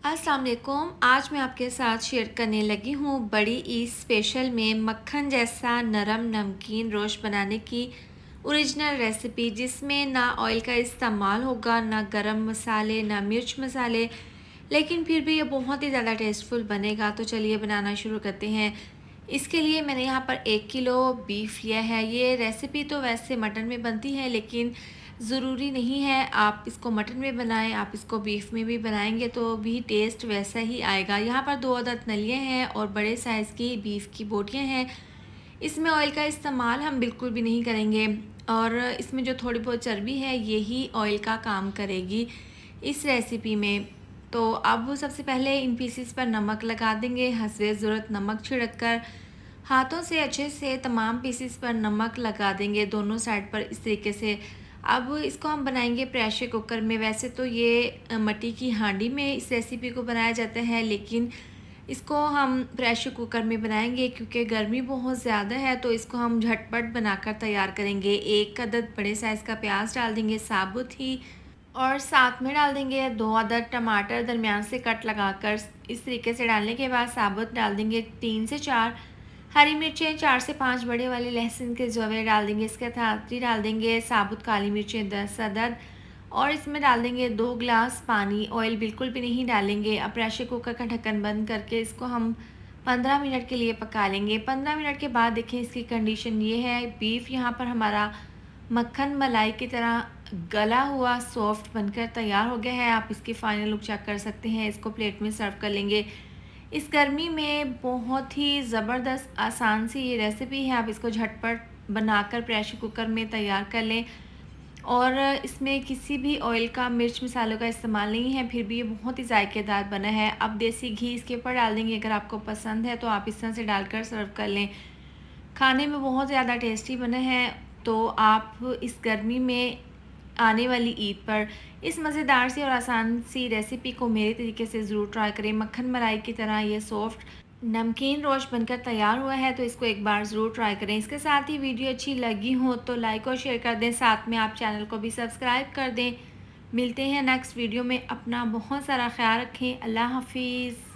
अस्सलाम वालेकुम। आज मैं आपके साथ शेयर करने लगी हूँ बड़ी ईद स्पेशल में मक्खन जैसा नरम नमकीन रोस्ट बनाने की ओरिजिनल रेसिपी, जिसमें ना ऑयल का इस्तेमाल होगा, ना गरम मसाले, ना मिर्च मसाले, लेकिन फिर भी ये बहुत ही ज़्यादा टेस्टफुल बनेगा। तो चलिए बनाना शुरू करते हैं। इसके लिए मैंने यहाँ पर 1 किलो बीफ लिया है। ये रेसिपी तो वैसे मटन में बनती है, लेकिन ज़रूरी नहीं है आप इसको मटन में बनाएं, आप इसको बीफ में भी बनाएंगे तो भी टेस्ट वैसा ही आएगा। यहाँ पर 2 अदद नलियाँ हैं और बड़े साइज़ की बीफ की बोटियाँ हैं। इसमें ऑयल का इस्तेमाल हम बिल्कुल भी नहीं करेंगे और इसमें जो थोड़ी बहुत चर्बी है यही ऑयल का काम करेगी इस रेसिपी में। तो अब सबसे पहले इन पीसेस पर नमक लगा देंगे। हस्बे ज़रूरत नमक छिड़क कर हाथों से अच्छे से तमाम पीसेस पर नमक लगा देंगे, दोनों साइड पर इस तरीके से। अब इसको हम बनाएंगे प्रेशर कुकर में। वैसे तो ये मट्टी की हांडी में इस रेसिपी को बनाया जाता है, लेकिन इसको हम प्रेशर कुकर में बनाएंगे क्योंकि गर्मी बहुत ज़्यादा है, तो इसको हम झटपट बनाकर तैयार करेंगे। 1 अदद बड़े साइज़ का प्याज डाल देंगे साबुत ही, और साथ में डाल देंगे 2 अदद टमाटर दरमियान से कट लगाकर। इस तरीके से डालने के बाद साबुत डाल देंगे 3 से 4 हरी मिर्चें, 4 से 5 बड़े वाले लहसुन के ज़वे डाल देंगे। इसके साथ ही डाल देंगे साबुत काली मिर्चें 10 अदद, और इसमें डाल देंगे 2 गिलास पानी। ऑयल बिल्कुल भी नहीं डालेंगे। अब प्रेशर कुकर का ढक्कन बंद करके इसको हम 15 मिनट के लिए पका लेंगे। 15 मिनट के बाद देखें इसकी कंडीशन ये है। बीफ यहाँ पर हमारा मक्खन मलाई की तरह गला हुआ सॉफ्ट बनकर तैयार हो गया है। आप इसकी फ़ाइनल लुक चेक कर सकते हैं। इसको प्लेट में सर्व कर लेंगे। इस गर्मी में बहुत ही ज़बरदस्त आसान सी ये रेसिपी है। आप इसको झटपट बनाकर प्रेशर कुकर में तैयार कर लें, और इसमें किसी भी ऑयल का, मिर्च मसालों का इस्तेमाल नहीं है, फिर भी ये बहुत ही जायकेदार बना है। अब देसी घी इसके ऊपर डाल देंगे। अगर आपको पसंद है तो आप इस तरह से डालकर सर्व कर लें। खाने में बहुत ज़्यादा टेस्टी बना है। तो आप इस गर्मी में आने वाली ईद पर इस मज़ेदार सी और आसान सी रेसिपी को मेरे तरीके से ज़रूर ट्राई करें। मक्खन मलाई की तरह ये सॉफ्ट नमकीन रोस्ट बनकर तैयार हुआ है, तो इसको एक बार ज़रूर ट्राई करें। इसके साथ ही वीडियो अच्छी लगी हो तो लाइक और शेयर कर दें, साथ में आप चैनल को भी सब्सक्राइब कर दें। मिलते हैं नेक्स्ट वीडियो में। अपना बहुत सारा ख्याल रखें। अल्लाह हाफिज़।